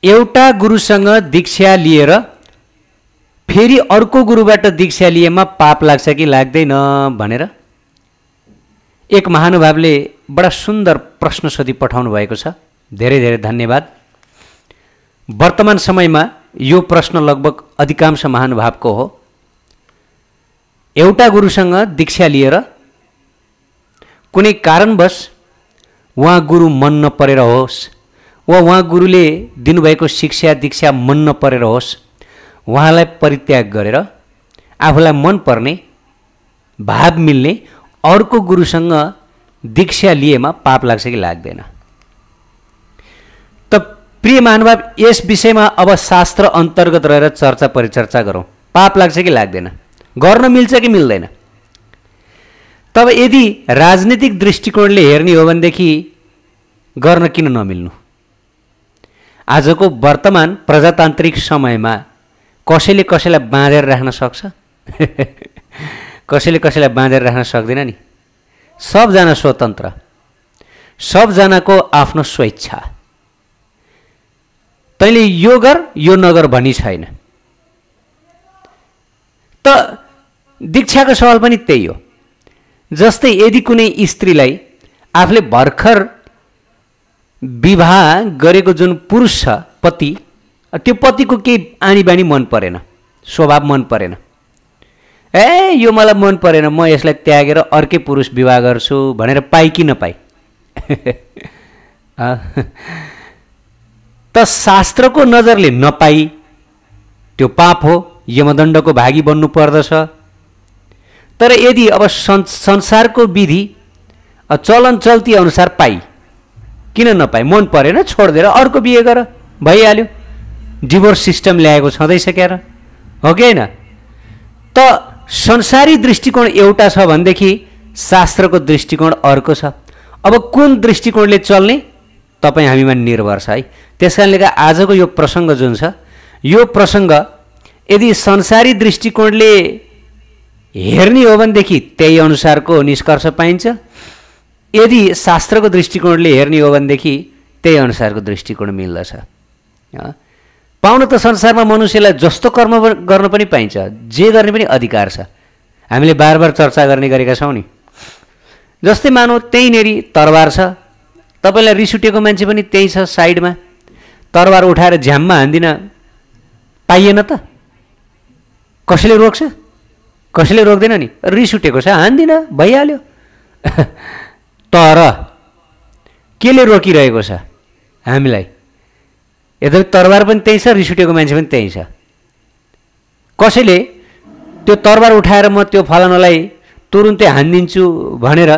एउटा गुरुसँग दीक्षा लिएर फेरि अर्को गुरुबाट दीक्षा लिएमा पाप लाग्छ कि लाग्दैन भनेर एक महानुभावले बडा सुन्दर प्रश्न सोधी पठाउनु भएको छ। धेरै धेरै धन्यवाद। वर्तमान समयमा यो प्रश्न लगभग अधिकांश महानुभावको हो। एउटा गुरुसँग दीक्षा लिएर कुनै कारणवश उहाँ गुरु मन नपरेर होस् वा उहाँ गुरुले दिनुभएको शिक्षा दीक्षा मन नपरेर होस्, उहाँलाई परित्याग गरेर आफूलाई मन पर्ने भाव मिल्ने अर्को गुरुसँग दीक्षा लिएमा पाप लाग्छ कि लाग्दैन? त प्रिय महानुभाव, यस विषयमा अब शास्त्र अन्तर्गत रहेर चर्चा परिचर्चा गरौँ। पाप लाग्छ कि लाग्दैन, गर्न मिल्छ कि मिल्दैन? तब यदि राजनीतिक दृष्टिकोणले हेर्ने हो भनेदेखि गर्न किन नमिल्नु? आजको वर्तमान प्रजातान्त्रिक समयमा कसैले कसैलाई बाँधेर राख्न सक्छ? कसैले कसैलाई बाँधेर राख्न सक्दैन नि। सबजना स्वतन्त्र, सबजनाको आफ्नो स्वेच्छा। तैँले यो गर यो नगर भनी छैन। त दीक्षाको सवाल पनि त्यही हो। जस्तै यदि कुनै स्त्रीलाई आफूले भर्खर विवाह गरेको जुन पुरुष छ पति, त्यो पतिको केही आनी बानी मन परेन, स्वभाव मन परेन, यो मलाई मन परेन, म यसलाई त्यागेर अर्कै पुरुष विवाह गर्छु भनेर पाइ कि नपाइ? त शास्त्रको नजरले नपाई त्यो पाप हो, यमदण्डको भागी बन्नु पर्दछ। तर यदि अब संसारको विधि चलन चल्ती अनुसार पाई, किन नपाई? मन परेन, छोडिदिएर अर्को बिहे गर, भइहाल्यो। डिभोर्स सिस्टम ल्याएको छँदैछ क्यार, हो कि होइन? त संसारी दृष्टिकोण एउटा छ भनेदेखि शास्त्रको दृष्टिकोण अर्को छ। अब कुन दृष्टिकोणले चल्ने तपाईँ हामीमा निर्भर छ है। त्यस कारणले गर्दा आजको यो प्रसङ्ग जुन छ, यो प्रसङ्ग यदि संसारी दृष्टिकोणले हेर्ने हो भनेदेखि त्यही अनुसारको निष्कर्ष पाइन्छ, यदि शास्त्रको दृष्टिकोणले हेर्ने हो भनेदेखि त्यही अनुसारको दृष्टिकोण मिल्दछ। पाउन त संसारमा मनुष्यलाई जस्तो कर्म गर्न पनि पाइन्छ, जे गर्ने पनि अधिकार छ। हामीले बार बार चर्चा गर्ने गरेका छौँ नि। जस्तै मानौ त्यहीँनेरि तरबार छ, तपाईँलाई रिस उठेको मान्छे पनि त्यही छ साइडमा, तरबार उठाएर झ्याममा हान्दिन पाइएन त? कसैले रोक्छ? कसैले रोक्दैन नि। रिस उठेको छ हान्दिन, भइहाल्यो। तर केले रोकिरहेको छ हामीलाई? यद्यपि तरबार पनि त्यही छ, रिस उठेको मान्छे पनि त्यही छ। कसैले त्यो तरबार उठाएर म त्यो फलानालाई तुरुन्तै हानिदिन्छु भनेर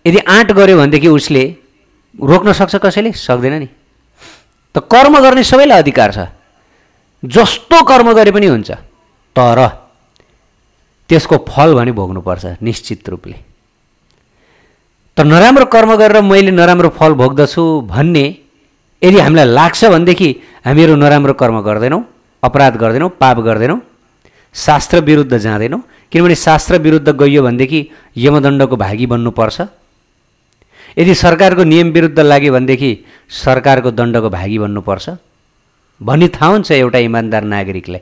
यदि आँट गर्यो भनेदेखि उसले रोक्न सक्छ? कसैले सक्दैन नि। त कर्म गर्ने सबैलाई अधिकार छ, जस्तो कर्म गरे पनि हुन्छ, तर त्यसको फल भने भोग्नुपर्छ निश्चित रूपले। त नराम्रो कर्म गरेर मैले नराम्रो फल भोग्दछु भन्ने यदि हामीलाई लाग्छ भनेदेखि हामीहरू नराम्रो कर्म गर्दैनौँ, अपराध गर्दैनौँ, पाप गर्दैनौँ, शास्त्र विरुद्ध जाँदैनौँ। किनभने शास्त्र विरुद्ध गइयो भनेदेखि यमदण्डको भागी बन्नुपर्छ। यदि सरकारको नियम विरुद्ध लाग्यो भनेदेखि सरकारको दण्डको भागी बन्नुपर्छ भन्ने थाहा हुन्छ एउटा इमान्दार नागरिकलाई।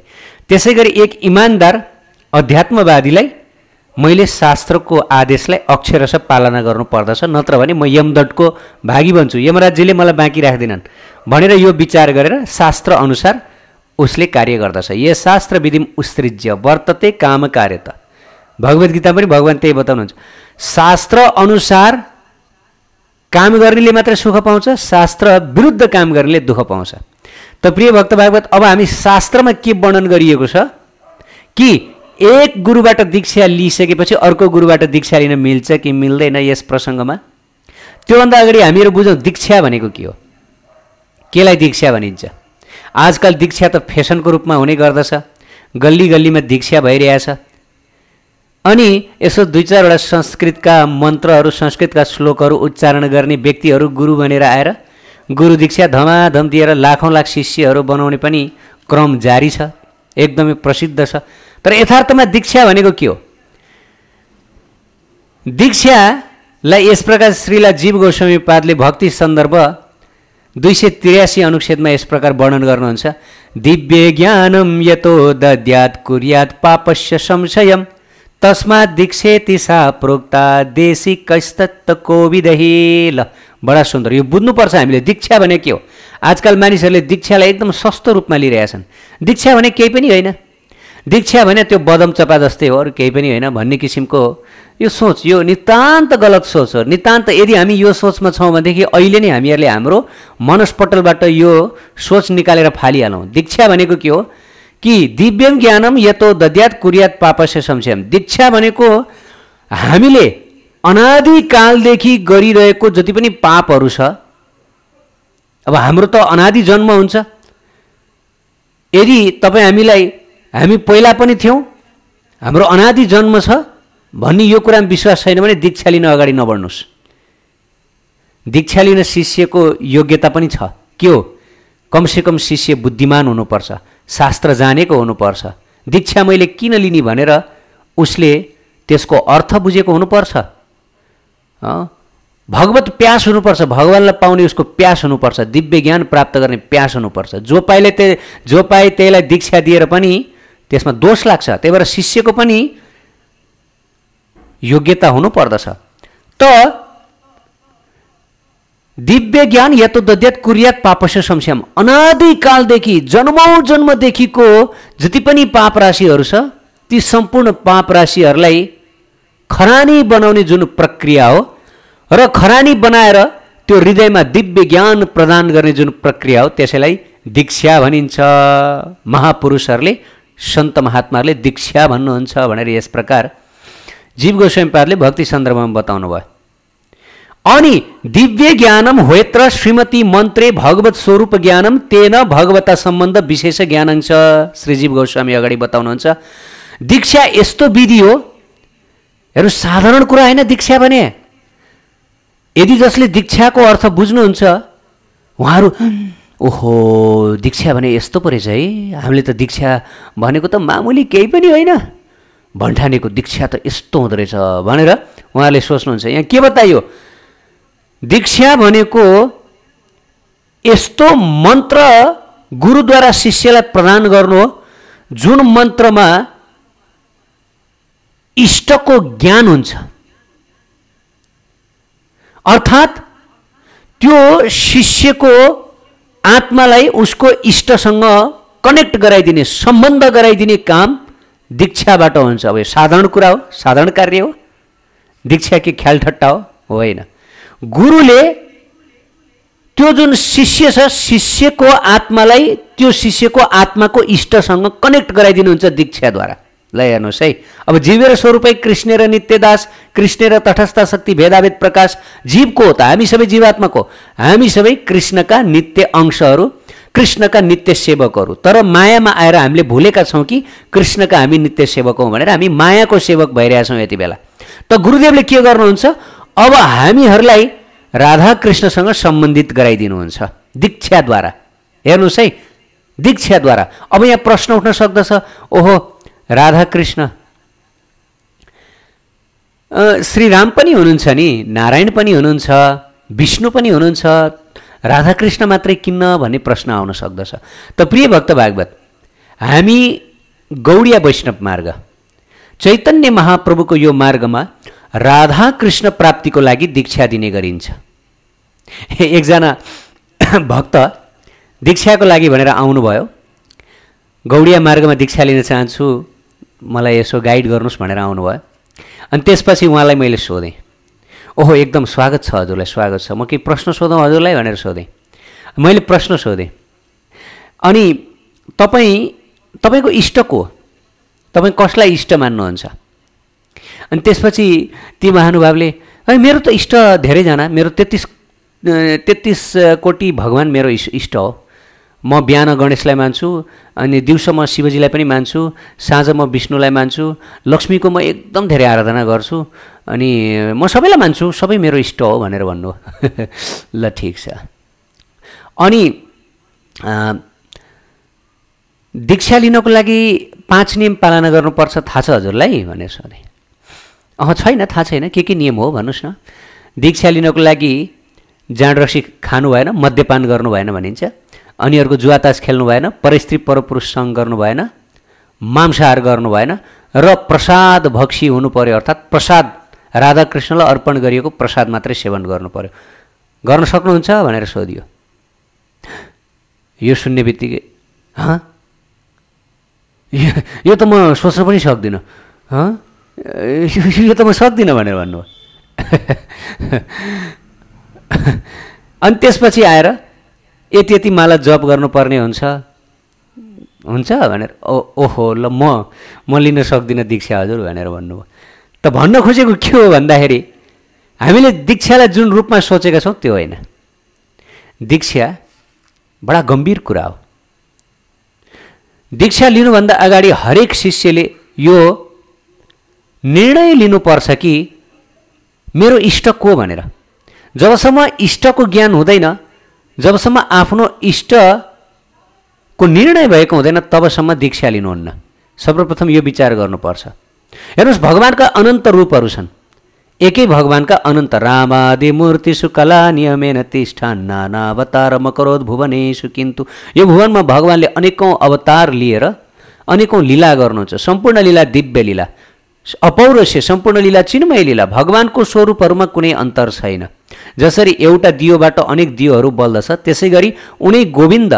त्यसै गरी एक इमान्दार अध्यात्मवादीलाई मैले शास्त्रको आदेशलाई अक्षरशः पालना गर्नु पर्दछ, नत्र भने म यमदण्डको भागी बन्छु, यमराज्यले मलाई बाँकी राख्दैनन् भनेर यो विचार गरेर शास्त्र अनुसार उसले कार्य गर्दछ। ये शास्त्र विधिम उत्सृज्य वर्तते काम कार्यत। भगवत गीता पनि भगवान त्यही बताउनुहुन्छ। शास्त्र अनुसार काम गर्नेले मात्र सुख पाउँछ, शास्त्र विरुद्ध काम गर्नेले दुःख पाउँछ। त प्रिय भक्त भागवत, अब हामी शास्त्रमा के वर्णन गरिएको छ कि एक गुरुबाट दीक्षा लिइसकेपछि अर्को गुरुबाट दीक्षा लिन मिल्छ कि मिल्दैन यस प्रसङ्गमा? त्योभन्दा अगाडि हामीहरू बुझौँ दीक्षा भनेको के हो, केलाई दीक्षा भनिन्छ। आजकल दीक्षा त फेसनको रूपमा हुने गर्दछ, गल्ली गल्लीमा दीक्षा भइरहेछ। अनि यसो दुई चारवटा संस्कृतका मन्त्रहरू, संस्कृतका श्लोकहरू उच्चारण गर्ने व्यक्तिहरू गुरु बनेर आएर गुरु दीक्षा धमाधम दिएर लाखौँ लाख शिष्यहरू बनाउने पनि क्रम जारी छ, एकदमै प्रसिद्ध छ। तर यथार्थमा दीक्षा भनेको के हो? दीक्षालाई यस प्रकार श्रीला जीव गोस्वामी पादले भक्ति सन्दर्भ 283 अनुच्छेदमा यस प्रकार वर्णन गर्नुहुन्छ, दिव्य ज्ञानम यतो दद्यात् कुर्यात् पापस्य संशयम तस्मात् दीक्षेति सा प्रोक्ता देशिकस्तत्तको विदहि। ल बडा सुन्दर, यो बुझ्नुपर्छ हामीले। दीक्षा भने के हो? आजकल मानिसहरूले दीक्षालाई एकदम सस्तो रूपमा लिइरहेछन्। दीक्षा भने केही पनि होइन, दीक्षा भने त्यो बदम चपा जस्तै हो, अरू केही पनि होइन भन्ने किसिमको यो सोच, यो नितान्त गलत सोच हो। नितान्त यदि हामी यो सोचमा छौँ भनेदेखि अहिले नै हामीहरूले हाम्रो मनस्पटलबाट यो सोच निकालेर फालिहालौँ। दीक्षा भनेको के हो कि दिव्यम ज्ञानम यतो दद्यात् कुर्यात् पापस्य संशयम। दीक्षा भनेको हामीले अनादिकालदेखि गरिरहेको जति पनि पापहरू छ, अब हाम्रो त अनादि जन्म हुन्छ। यदि तपाईँ हामी पहिला पनि थियौँ, हाम्रो अनादि जन्म छ भन्ने यो कुरामा विश्वास छैन भने दीक्षा लिन अगाडि नबढ्नुहोस्। दीक्षा लिन शिष्यको योग्यता पनि छ। के हो? कमसेकम शिष्य बुद्धिमान हुनुपर्छ, शास्त्र जानेको हुनुपर्छ। दीक्षा मैले किन लिने भनेर उसले त्यसको अर्थ बुझेको हुनुपर्छ। भगवत प्यास हुनुपर्छ, भगवानलाई पाउने उसको प्यास हुनुपर्छ, दिव्य ज्ञान प्राप्त गर्ने प्यास हुनुपर्छ। जो पाए त्यहीलाई दीक्षा दिएर पनि त्यसमा दोष लाग्छ। त्यही भएर शिष्यको पनि योग्यता हुनु पर्दछ। त दिव्य ज्ञान यतो दद्यात् कुर्यात् पापस्य संशयम, अनादिकालदेखि जन्मौँ जन्मदेखिको जति पनि पाप राशिहरू छ ती सम्पूर्ण पाप राशिहरूलाई खरानी बनाउने जुन प्रक्रिया हो र खरानी बनाएर त्यो हृदयमा दिव्य ज्ञान प्रदान गर्ने जुन प्रक्रिया हो त्यसैलाई दीक्षा भनिन्छ। महापुरुषहरूले, सन्त महात्माहरूले दीक्षा भन्नुहुन्छ भनेर यस प्रकार जीव गोस्वामी पादले भक्ति सन्दर्भमा बताउनु भयो। अनि दिव्य ज्ञानम होयत्र श्रीमती मन्त्रे भगवत स्वरूप ज्ञानम तेन भगवता सम्बन्ध विशेष ज्ञानञ्च। श्रीजीव गोस्वामी अगाडि बताउनुहुन्छ दीक्षा यस्तो विधि हो, हेर्नु साधारण कुरा होइन दीक्षा भने। यदि जसले दीक्षाको अर्थ बुझ्नुहुन्छ उहाँहरू ओहो दीक्षा भने यस्तो पो रहेछ है, हामीले त दीक्षा भनेको त मामुली केही पनि होइन, भन्ठानेको दीक्षा त यस्तो हुँदो रहेछ भनेर उहाँहरूले सोच्नुहुन्छ। यहाँ के बताइयो? दीक्षा भनेको यस्तो मन्त्र गुरुद्वारा शिष्यलाई प्रदान गर्नु हो जुन मन्त्रमा इष्टको ज्ञान हुन्छ, अर्थात् त्यो शिष्यको आत्मालाई उसको इष्टसँग कनेक्ट गराइदिने, सम्बन्ध गराइदिने काम दीक्षाबाट हुन्छ। अब यो साधारण कुरा हो, साधारण कार्य हो। दीक्षा के ख्याल ठट्टा हो? होइन। गुरुले त्यो जुन शिष्य छ शिष्यको आत्मालाई त्यो शिष्यको आत्माको इष्टसँग कनेक्ट गराइदिनुहुन्छ दीक्षाद्वारा। ल हेर्नुहोस् है, अब जीवेर स्वरूपै कृष्ण र नित्यदास, कृष्ण र तटस्थ शक्ति भेदाभेद प्रकाश। जीवको हो त, हामी सबै जीवात्माको, हामी सबै कृष्णका नित्य अंशहरू, कृष्णका नित्य सेवकहरू। तर मायामा आएर हामीले भुलेका छौँ कि कृष्णका हामी नित्य सेवक हौँ भनेर हामी मायाको सेवक भइरहेछौँ यति बेला। त गुरुदेवले के गर्नुहुन्छ? अब हामीहरूलाई राधा कृष्णसँग सम्बन्धित गराइदिनुहुन्छ दीक्षाद्वारा। हेर्नुहोस् है, दीक्षाद्वारा। अब यहाँ प्रश्न उठ्न सक्दछ, ओहो राधा कृष्ण श्रीराम पनि हुनुहुन्छ नि, नारायण पनि हुनुहुन्छ, विष्णु पनि हुनुहुन्छ, राधाकृष्ण मात्रै किन भन्ने प्रश्न आउन सक्दछ। त प्रिय भक्त भागवत, हामी गौडिया वैष्णव मार्ग चैतन्य महाप्रभुको यो मार्गमा राधा कृष्ण प्राप्तिको लागि दीक्षा दिने गरिन्छ। एकजना भक्त दीक्षाको लागि भनेर आउनुभयो, गौडिया मार्गमा दीक्षा लिन चाहन्छु, मलाई यसो गाइड गर्नुहोस् भनेर आउनुभयो। अनि त्यसपछि उहाँलाई मैले सोधेँ, ओहो एकदम स्वागत छ हजुरलाई, स्वागत छ, म केही प्रश्न सोधौँ हजुरलाई भनेर सोधेँ। मैले प्रश्न सोधेँ, अनि तपाईँको इष्ट को? तपाईँ कसलाई इष्ट मान्नुहुन्छ? अनि त्यसपछि ती महानुभावले मेरो त इष्ट धेरैजना, मेरो 33 कोटी भगवान मेरो इष्ट हो। म बिहान गणेशलाई मान्छु, अनि दिउँसो म शिवजीलाई पनि मान्छु, साँझ म विष्णुलाई मान्छु, लक्ष्मीको म एकदम धेरै आराधना गर्छु, अनि म सबैलाई मान्छु, सबै मेरो इष्ट हो भनेर भन्नु। ल ठिक छ। अनि दीक्षा लिनको लागि 5 नियम पालना गर्नुपर्छ थाहा छ हजुरलाई भनेर सोधेँ। छैन, थाहा छैन, के नियम हो भन्नुहोस् न। दीक्षा लिनको लागि जाँड रक्सी खानु भएन, मद्यपान गर्नु भएन भनिन्छ, अनिहरूको जुवातास खेल्नु भएन, परस्त्री परपुरुषसँग गर्नु भएन, मांसाहार गर्नु भएन र प्रसाद भक्षी हुनु पर्यो, अर्थात् प्रसाद राधाकृष्णलाई अर्पण गरिएको प्रसाद मात्रै सेवन गर्नु पर्यो। गर्न सक्नुहुन्छ भनेर सोधियो। यो सुन्ने बित्तिकै यो त म सोच्न पनि सक्दिनँ, यो त म सक्दिनँ भनेर भन्नुभयो। अनि त्यसपछि आएर यति यति माला जप गर्नुपर्ने हुन्छ भनेर ओहो ल म लिन सक्दिनँ दीक्षा हजुर भनेर भन्नुभयो। त भन्न खोजेको के हो भन्दाखेरि हामीले दीक्षालाई जुन रूपमा सोचेका छौँ त्यो होइन। दीक्षा बडा गम्भीर कुरा हो। दीक्षा लिनुभन्दा अगाडि हरेक शिष्यले यो निर्णय लिनुपर्छ कि मेरो इष्ट को भनेर। जबसम्म इष्टको ज्ञान हुँदैन, जबसम्म आफ्नो इष्टको निर्णय भएको हुँदैन, तबसम्म दीक्षा लिनुहुन्न। सर्वप्रथम यो विचार गर्नुपर्छ। हेर्नुहोस्, भगवानका अनन्त रूपहरू छन्। एकै भगवानका अनन्त रामादि मूर्तिषु कला नियमेन तिष्ठान् नानावतार मकरोद भुवनेषु। किन्तु यो भुवनमा भगवानले अनेकौँ अवतार लिएर अनेकौँ लीला गर्नुहुन्छ। सम्पूर्ण लीला दिव्य लीला, अपौरुषेय सम्पूर्ण लीला चिन्मय लीला। भगवानको स्वरूपहरूमा कुनै अन्तर छैन। जसरी एउटा दियोबाट अनेक दियोहरू बल्दछ, त्यसै गरी उनी गोविन्द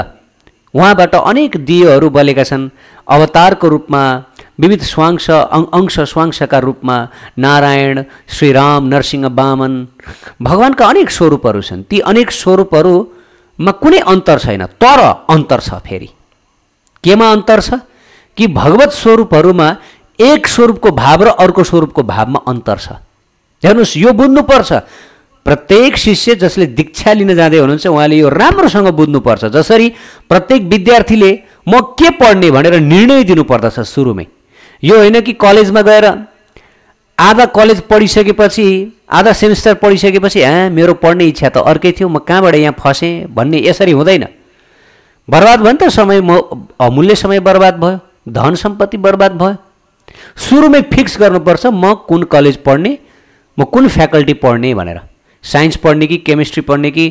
उहाँबाट अनेक दियोहरू बलेका छन्। अवतारको रूपमा, विविध अंश स्वांशका रूपमा नारायण, श्रीराम, नरसिंह, वामन, भगवानका अनेक स्वरूपहरू छन्। ती अनेक स्वरूपहरूमा कुनै अन्तर छैन। तर अन्तर छ। फेरि केमा अन्तर छ कि भगवत स्वरूपहरूमा एक स्वरूपको भाव र अर्को स्वरूपको भावमा अन्तर छ। हेर्नुहोस्, यो बुझ्नुपर्छ। प्रत्येक शिष्य जसले दीक्षा लिन जाँदै हुनुहुन्छ उहाँले यो राम्रोसँग बुझ्नुपर्छ। जसरी प्रत्येक विद्यार्थीले म के पढ्ने भनेर निर्णय दिनुपर्दछ सुरुमै। यो होइन कि कलेजमा गएर आधा कलेज पढिसकेपछि, आधा सेमिस्टर पढिसकेपछि मेरो पढ्ने इच्छा त अर्कै थियो, म कहाँबाट यहाँ फसेँ भन्ने। यसरी हुँदैन। बर्बाद भयो नि त समय, अमूल्य समय बर्बाद भयो, धन सम्पत्ति बर्बाद भयो। सुरुमै फिक्स गर्नुपर्छ म कुन कलेज पढ्ने, म कुन फ्याकल्टी पढ्ने भनेर। साइन्स पढ्ने कि केमिस्ट्री पढ्ने कि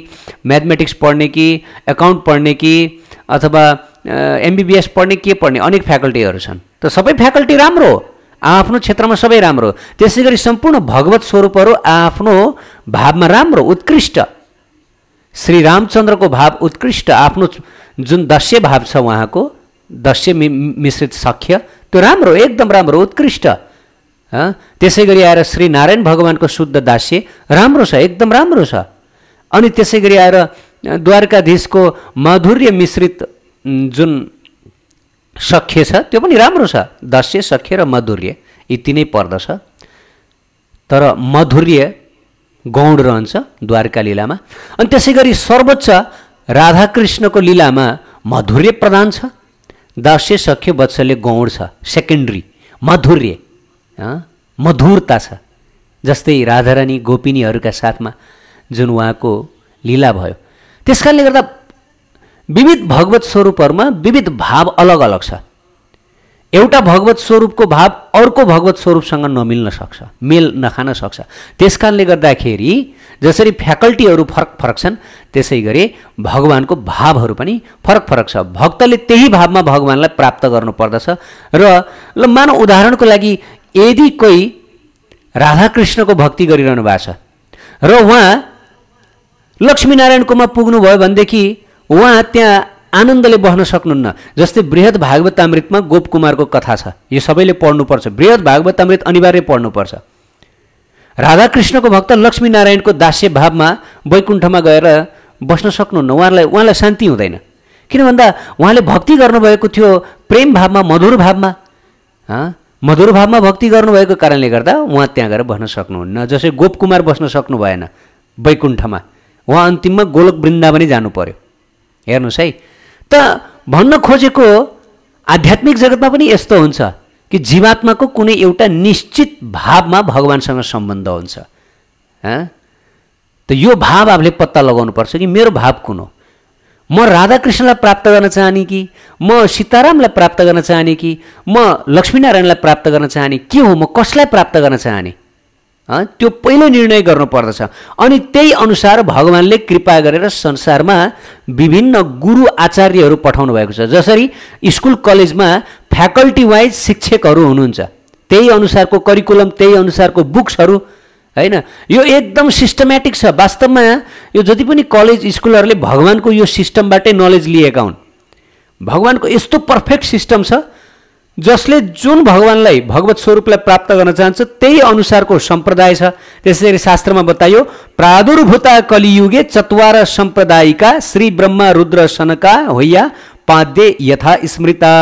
म्याथमेटिक्स पढ्ने कि एकाउन्ट पढ्ने कि अथवा एमबीबीएस पढ्ने, के पढ्ने, अनेक फ्याकल्टीहरू छन्। त सबै फ्याकल्टी राम्रो हो, आफ्नो क्षेत्रमा सबै राम्रो। त्यसै गरी सम्पूर्ण भगवत स्वरूपहरू आफ्नो भावमा राम्रो, उत्कृष्ट। श्री रामचन्द्रको भाव उत्कृष्ट, आफ्नो जुन दस्य भाव छ उहाँको, दस्य मिश्रित सख्य, त्यो राम्रो, एकदम राम्रो, उत्कृष्ट। त्यसै गरी आएर श्री नारायण भगवानको शुद्ध दास्य राम्रो छ, एकदम राम्रो छ। अनि त्यसै गरी आएर द्वारकाधीशको माधुर्य मिश्रित जुन सख्य छ त्यो पनि राम्रो छ। दस्य, सख्य र माधुर्य यी तिनै पर्दछ। तर माधुर्य गौण रहन्छ द्वारका लीलामा। अनि त्यसै गरी सर्वोच्च राधाकृष्णको लीलामा माधुर्य प्रधान छ, दास्य, सख्य, वत्सल्य गौण छ, सेकेन्ड्री। माधुर्य, मधुरता छ। जस्तै राधारानी गोपिनीहरूका साथमा जुन उहाँको लीला भयो। त्यसकारणले गर्दा विविध भगवत स्वरूपहरूमा विविध भाव अलग अलग छ। एउटा भगवत स्वरूपको भाव अर्को भगवत स्वरूपसँग नमिल्न सक्छ, मेल नखान सक्छ। त्यसकारणले गर्दाखेरि जसरी फ्याकल्टीहरू फरक फरक छन्, त्यसै गरी भगवानको भावहरू पनि फरक फरक छ। भक्तले त्यही भावमा भगवानलाई प्राप्त गर्नुपर्दछ। र मानव उदाहरणको लागि यदि कोही राधाकृष्णको भक्ति गरिरहनु भएको छ र उहाँ लक्ष्मीनारायणकोमा पुग्नुभयो भनेदेखि उहाँ त्यहाँ आनन्दले बस्न सक्नुहुन्न। जस्तै बृहद भागवतामृतमा गोपकुमारको कथा छ, यो सबैले पढ्नुपर्छ। बृहद भागवतामृत अनिवार्य पढ्नुपर्छ। राधाकृष्णको भक्त लक्ष्मीनारायणको दास्य भावमा वैकुण्ठमा गएर बस्न सक्नुहुन्न। उहाँलाई शान्ति हुँदैन। किन भन्दा उहाँले भक्ति गर्नुभएको थियो प्रेम भावमा, मधुर भावमा। मधुर भावमा भक्ति गर्नुभएको कारणले गर्दा उहाँ त्यहाँ गएर बस्न सक्नुहुन्न। जसै गोपकुमार बस्न सक्नु भएन वैकुण्ठमा, उहाँ अन्तिममा गोलोक वृन्दावनै जानु पर्यो। हेर्नुहोस् है, त भन्न खोजेको आध्यात्मिक जगतमा पनि यस्तो हुन्छ कि जीवात्माको कुनै एउटा निश्चित भावमा भगवानसँग सम्बन्ध हुन्छ। त यो भाव आफूले पत्ता लगाउनुपर्छ कि मेरो भाव कुन हो। म राधाकृष्णलाई प्राप्त गर्न चाहने कि म सीतारामलाई प्राप्त गर्न चाहने कि म लक्ष्मीनारायणलाई प्राप्त गर्न चाहने, के हो, म कसलाई प्राप्त गर्न चाहने। त्यो पहिलो निर्णय गर्नुपर्दछ। अनि त्यही अनुसार भगवानले कृपा गरेर संसारमा विभिन्न गुरु आचार्यहरू पठाउनु भएको छ। जसरी स्कुल कलेजमा फ्याकल्टी वाइज शिक्षकहरू हुनुहुन्छ, त्यही अनुसारको करिकुलम, त्यही अनुसारको बुक्सहरू, हैन, यो एकदम सिस्टमेटिक छ। वास्तवमा यो जति पनि कलेज स्कुलहरूले भगवानको यो सिस्टमबाटै नलेज लिएका हुन्। भगवानको यस्तो पर्फेक्ट सिस्टम छ जसले जुन भगवानलाई, भगवत स्वरूपलाई प्राप्त गर्न चाहन्छ त्यही अनुसारको सम्प्रदाय छ। त्यसैगरी शास्त्रमा बताइयो, प्रादुर्भूता कलियुगे चत्वार सम्प्रदायिका श्री ब्रह्मा रुद्र सनका होइया पाद्य यथा स्मृता।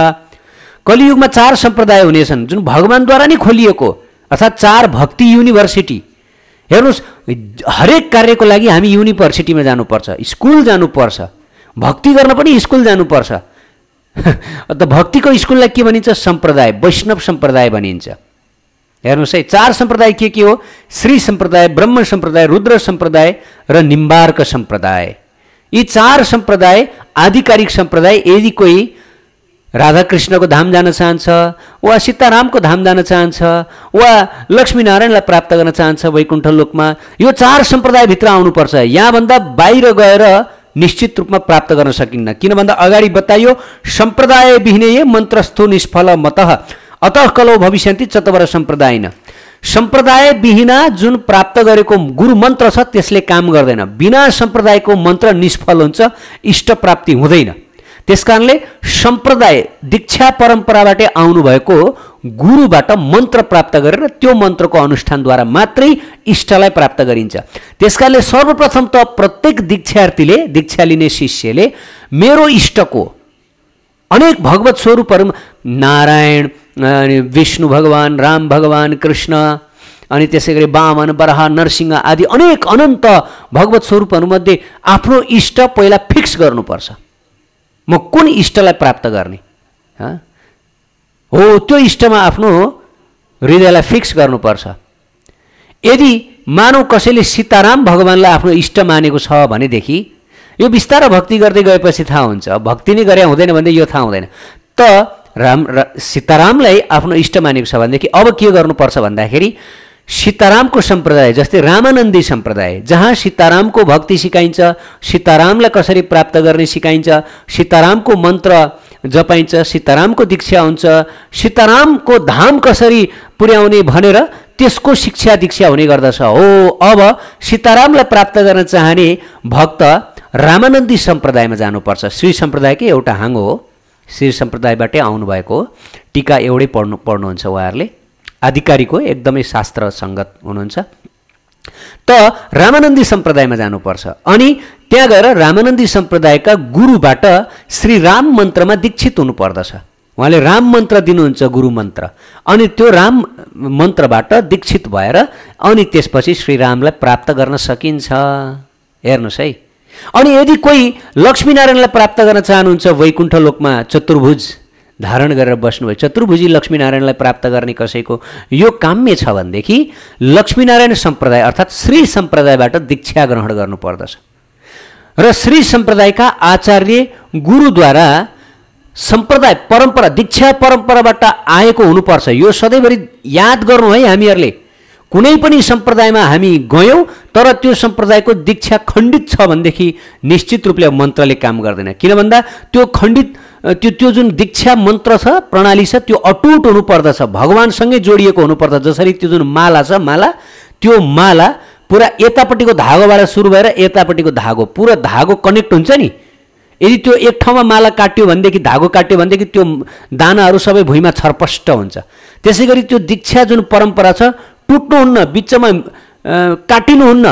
कलियुगमा 4 सम्प्रदाय हुनेछन् जुन भगवानद्वारा नै खोलिएको, अर्थात् 4 भक्ति युनिभर्सिटी। हेर्नुहोस्, हरेक कार्यको लागि हामी युनिभर्सिटीमा जानुपर्छ, स्कुल जानुपर्छ, भक्ति गर्न पनि स्कुल जानुपर्छ। त भक्तिको स्कुललाई के भनिन्छ? सम्प्रदाय, वैष्णव सम्प्रदाय भनिन्छ। हेर्नुहोस् है, 4 सम्प्रदाय के हो? श्री सम्प्रदाय, ब्रह्म सम्प्रदाय, रुद्र सम्प्रदाय र निम्बार्क सम्प्रदाय। यी 4 सम्प्रदाय आधिकारिक सम्प्रदाय। यदि कोही राधाकृष्णको धाम जान चाहन्छ, वा सीतारामको धाम जान चाहन्छ, वा लक्ष्मीनारायणलाई प्राप्त गर्न चाहन्छ वैकुण्ठ लोकमा, यो 4 सम्प्रदायभित्र आउनुपर्छ। यहाँभन्दा बाहिर गएर निश्चित रूपमा प्राप्त गर्न सकिन्न। किन भन्दा अगाडि बताइयो, सम्प्रदाय विहीने मन्त्रस्थो निष्फल मतः अतः कलो भविष्यन्ति चतवर सम्प्रदायिन। सम्प्रदाय विहीना जुन प्राप्त गरेको गुरु मन्त्र छ त्यसले काम गर्दैन। बिना सम्प्रदायको मन्त्र निष्फल हुन्छ, इष्ट प्राप्ति हुँदैन। त्यसकारणले सम्प्रदाय दीक्षा परम्पराबाटै आउनुभएको गुरुबाट मन्त्र प्राप्त गरेर त्यो मन्त्रको अनुष्ठानद्वारा मात्रै इष्टलाई प्राप्त गरिन्छ। त्यसकारणले सर्वप्रथम त प्रत्येक दीक्षार्थीले, दीक्षा लिने शिष्यले मेरो इष्टको अनेक भगवत स्वरूपहरू, नारायण, विष्णु भगवान, राम भगवान, कृष्ण, अनि त्यसै गरी वामन, बराह, नरसिंह आदि अनेक अनन्त भगवत स्वरूपहरूमध्ये आफ्नो इष्ट पहिला फिक्स गर्नुपर्छ। म कुन इष्टलाई प्राप्त गर्ने हो, त्यो इष्टमा आफ्नो हृदयलाई फिक्स गर्नुपर्छ। यदि मानव कसैले सीताराम भगवानलाई आफ्नो इष्ट मानेको छ भनेदेखि यो बिस्तारै भक्ति गर्दै गएपछि थाहा हुन्छ। भक्ति नै गरे हुँदैन भने यो थाहा हुँदैन। त सीतारामलाई आफ्नो इष्ट मानेको छ भनेदेखि अब के गर्नुपर्छ भन्दाखेरि सीतारामको सम्प्रदाय, जस्तै रामानन्दी सम्प्रदाय, जहाँ सीतारामको भक्ति सिकाइन्छ, सीतारामलाई कसरी प्राप्त गर्ने सिकाइन्छ, सीतारामको मन्त्र जपाइन्छ, सीतारामको दीक्षा हुन्छ, सीतारामको धाम कसरी पुर्याउने भनेर त्यसको शिक्षा दीक्षा हुने गर्दछ। हो, अब सीतारामलाई प्राप्त गर्न चाहने भक्त रामानन्दी सम्प्रदायमा जानुपर्छ। श्री सम्प्रदायकै एउटा हाङ हो, श्री सम्प्रदायबाटै आउनुभएको हो। टीका एउटै पढ्नुहुन्छ उहाँहरूले, आधिकारिक हो, एकदमै शास्त्र सङ्गत हुनुहुन्छ। त रामानन्दी सम्प्रदायमा जानुपर्छ। अनि त्यहाँ गएर रामानन्दी सम्प्रदायका गुरुबाट श्री राम मन्त्रमा दीक्षित हुनुपर्दछ। उहाँले राम मन्त्र दिनुहुन्छ, गुरु मन्त्र, अनि त्यो राम मन्त्रबाट दीक्षित भएर अनि त्यसपछि श्रीरामलाई प्राप्त गर्न सकिन्छ। हेर्नुहोस् है। अनि यदि कोही लक्ष्मीनारायणलाई प्राप्त गर्न चाहनुहुन्छ वैकुण्ठ लोकमा चतुर्भुज धारण गरेर बस्नुभयो, चतुर्भुजी लक्ष्मीनारायणलाई प्राप्त गर्ने कसैको यो काम्य छ भनेदेखि लक्ष्मीनारायण सम्प्रदाय अर्थात् श्री सम्प्रदायबाट दीक्षा ग्रहण गर्नुपर्दछ र श्री सम्प्रदायका आचार्य गुरुद्वारा सम्प्रदाय परम्परा दीक्षा परम्पराबाट आएको हुनुपर्छ। यो सधैँभरि याद गर्नु है। हामीहरूले कुनै पनि सम्प्रदायमा हामी गयौँ तर त्यो सम्प्रदायको दीक्षा खण्डित छ भनेदेखि निश्चित रूपले मन्त्रले काम गर्दैन। किन भन्दा त्यो खण्डित त्यो जुन दीक्षा मन्त्र छ, प्रणाली छ, त्यो अटुट हुनुपर्दछ, भगवानसँगै जोडिएको हुनुपर्छ। जसरी त्यो जुन माला छ, त्यो माला पुरा यतापट्टिको धागोबाट सुरु भएर यतापट्टिको धागो, पुरा धागो कनेक्ट हुन्छ नि। यदि त्यो एक ठाउँमा माला काट्यो भनेदेखि, धागो काट्यो भनेदेखि त्यो दानाहरू सबै भुइँमा छरपष्ट हुन्छ। त्यसै गरी त्यो दीक्षा जुन परम्परा छ टुट्नुहुन्न, बिचमा काटिनुहुन्न।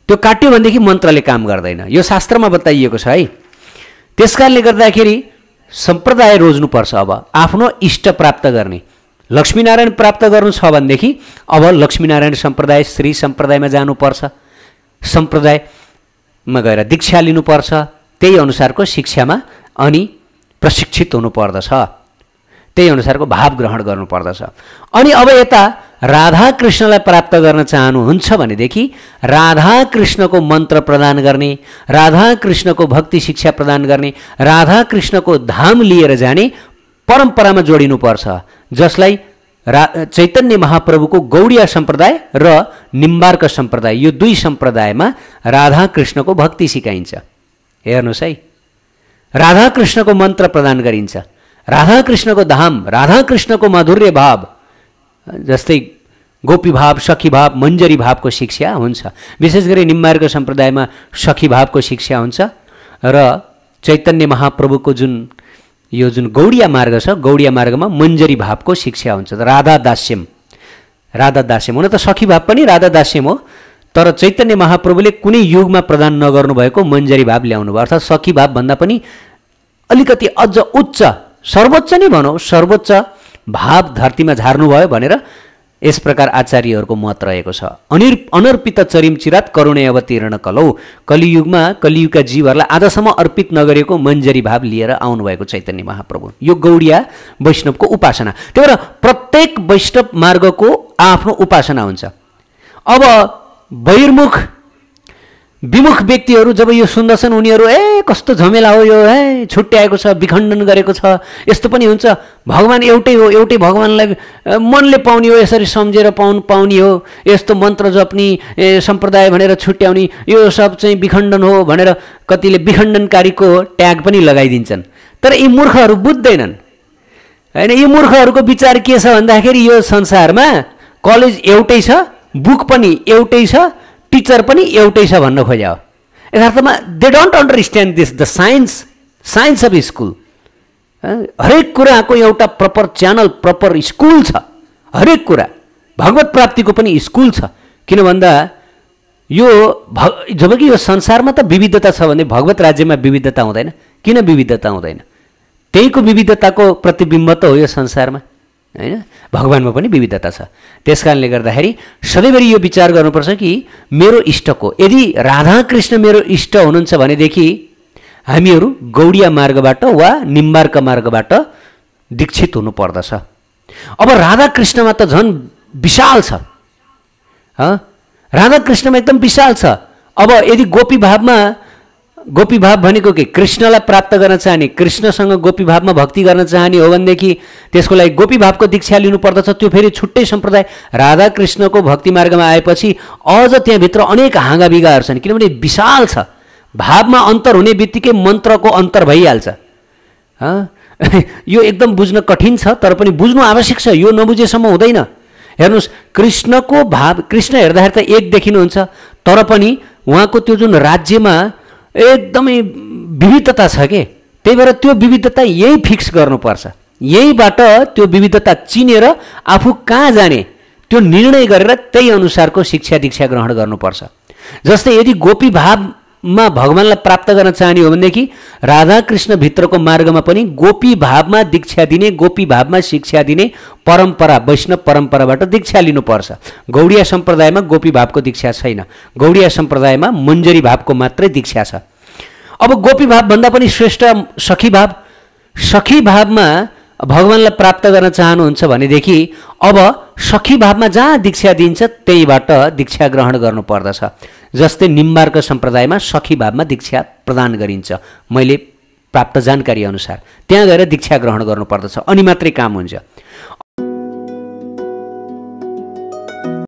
त्यो काट्यो भनेदेखि मन्त्रले काम गर्दैन। यो शास्त्रमा बताइएको छ है। त्यसकारणले गर्दाखेरि सम्प्रदाय रोज्नुपर्छ। अब आफ्नो इष्ट प्राप्त गर्ने, लक्ष्मीनारायण प्राप्त गर्नु छ भनेदेखि अब लक्ष्मीनारायण सम्प्रदाय, श्री सम्प्रदायमा जानुपर्छ। सम्प्रदायमा गएर दीक्षा लिनुपर्छ, त्यही अनुसारको शिक्षामा अनि प्रशिक्षित हुनुपर्दछ, त्यही अनुसारको भाव ग्रहण गर्नुपर्दछ। अनि अब यता राधाकृष्णलाई प्राप्त गर्न चाहनुहुन्छ भनेदेखि राधाकृष्णको मन्त्र प्रदान गर्ने, राधाकृष्णको भक्ति शिक्षा प्रदान गर्ने, राधाकृष्णको धाम लिएर जाने परम्परामा जोडिनुपर्छ, जसलाई चैतन्य महाप्रभुको गौडीय सम्प्रदाय र निम्बार्क सम्प्रदाय, यो दुई सम्प्रदायमा राधाकृष्णको भक्ति सिकाइन्छ। हेर्नुहोस् है, राधाकृष्णको मन्त्र प्रदान गरिन्छ, राधाकृष्णको धाम, राधाकृष्णको माधुर्य भाव, जस्तै गोपी भाव, सखी भाव, मञ्जरी भावको शिक्षा हुन्छ। विशेष गरी निम्बार्क सम्प्रदायमा सखी भावको शिक्षा हुन्छ र चैतन्य महाप्रभुको यो जुन गौडिया मार्ग छ, गौडिया मार्गमा मञ्जरी भावको शिक्षा हुन्छ। राधा दास्यम, राधा दास्यम हुन त सखी भाव पनि राधा दास्यम हो, तर चैतन्य महाप्रभुले कुनै युगमा प्रदान नगर्नु भएको मञ्जरी भाव ल्याउनु भयो। अर्थात् सखी भाव भन्दा पनि अलिकति अझ उच्च, सर्वोच्च नै भनौँ, सर्वोच्च भाव धरतीमा झार्नुभयो भनेर यस प्रकार आचार्यहरूको मत रहेको छ। अनर्पित चरिम चिरात करुणे अवतीर्ण कलौ, कलियुगमा कलियुगका जीवहरूलाई आजसम्म अर्पित नगरेको मञ्जरी भाव लिएर आउनुभएको चैतन्य महाप्रभु। यो गौडिया वैष्णवको उपासना। त्यही भएर प्रत्येक वैष्णव मार्गको आफ्नो उपासना हुन्छ। अब बहिर्मुख विमुख व्यक्तिहरू जब यो सुन्दछन्, उनीहरू कस्तो झमेला हो यो, छुट्याएको छ, विखण्डन गरेको छ, यस्तो पनि हुन्छ, भगवान् एउटै हो, एउटै भगवान्लाई मनले पाउने हो, यसरी सम्झेर पाउने हो, यस्तो मन्त्र जप्ने सम्प्रदाय भनेर छुट्याउने, यो सब चाहिँ विखण्डन हो भनेर कतिले विखण्डनकारीको ट्याग पनि लगाइदिन्छन्। तर यी मूर्खहरू बुझ्दैनन् होइन। यी मूर्खहरूको विचार के छ भन्दाखेरि यो संसारमा कलेज एउटै छ, बुक पनि एउटै छ, टिचर पनि एउटै छ भन्न खोज्या हो। यथार्थमा they don't understand this the science of school. हरेक कुराको एउटा प्रपर च्यानल, प्रपर स्कुल छ। हरेक कुरा भगवत प्राप्तिको पनि स्कुल छ। किन भन्दा यो जबकि यो संसारमा त विविधता छ भने भगवत राज्यमा विविधता हुँदैन। किन विविधता हुँदैन? त्यहीको विविधताको प्रतिबिम्ब त हो यो संसारमा होइन। भगवानमा पनि विविधता छ। त्यस कारणले गर्दाखेरि सधैँभरि यो विचार गर्नुपर्छ कि मेरो इष्टको, यदि राधाकृष्ण मेरो इष्ट हुनुहुन्छ भनेदेखि हामीहरू गौडिया मार्गबाट वा निम्बार्क मार्गबाट दीक्षित हुनु पर्दछ। अब राधाकृष्णमा त झन् विशाल छ, राधाकृष्णमा एकदम विशाल छ। अब यदि गोपी भाव भनेको के? कृष्णलाई प्राप्त गर्न चाहने, कृष्णसँग गोपी भावमा भक्ति गर्न चाहने हो भनेदेखि त्यसको लागि गोपी भावको दीक्षा लिनु पर्दछ। त्यो फेरि छुट्टै सम्प्रदाय। राधाकृष्णको भक्ति मार्गमा आएपछि अझ त्यहाँभित्र अनेक हाँगाबिगाहरू छन्, किनभने विशाल छ। भावमा अन्तर हुने बित्तिकै मन्त्रको अन्तर भइहाल्छ। यो एकदम बुझ्न कठिन छ, तर पनि बुझ्नु आवश्यक छ। यो नबुझेसम्म हुँदैन। हेर्नुहोस्, कृष्णको भाव, कृष्ण हेर्दाखेरि त एक देखिनुहुन्छ, तर पनि उहाँको त्यो जुन राज्यमा एकदमै विविधता छ के। त्यही भएर त्यो विविधता यही फिक्स गर्नुपर्छ। यहीबाट त्यो विविधता चिनेर आफू कहाँ जाने त्यो निर्णय गरेर त्यही अनुसारको शिक्षा दीक्षा ग्रहण गर्नुपर्छ। जस्तै यदि गोपी भावमा भगवान्लाई प्राप्त गर्न चाहने हो भनेदेखि राधाकृष्ण भित्रको मार्गमा पनि गोपी भावमा दीक्षा दिने, गोपी भावमा शिक्षा दिने परम्परा, वैष्णव परम्पराबाट दीक्षा लिनुपर्छ। गौडिया सम्प्रदायमा गोपी भावको दीक्षा छैन। गौडिया सम्प्रदायमा मञ्जरी भावको मात्रै दीक्षा छ। अब गोपी भाव भन्दा पनि श्रेष्ठ सखी भाव। सखी भावमा भगवान्लाई प्राप्त गर्न चाहनुहुन्छ भनेदेखि अब सखी भावमा जहाँ दीक्षा दिन्छ त्यहीबाट दीक्षा ग्रहण गर्नुपर्दछ। जस्तै निम्बार्क सम्प्रदायमा सखी भावमा दीक्षा प्रदान गरिन्छ, मैले प्राप्त जानकारी अनुसार त्यहाँ गएर दीक्षा ग्रहण गर्नुपर्दछ, अनि मात्रै काम हुन्छ।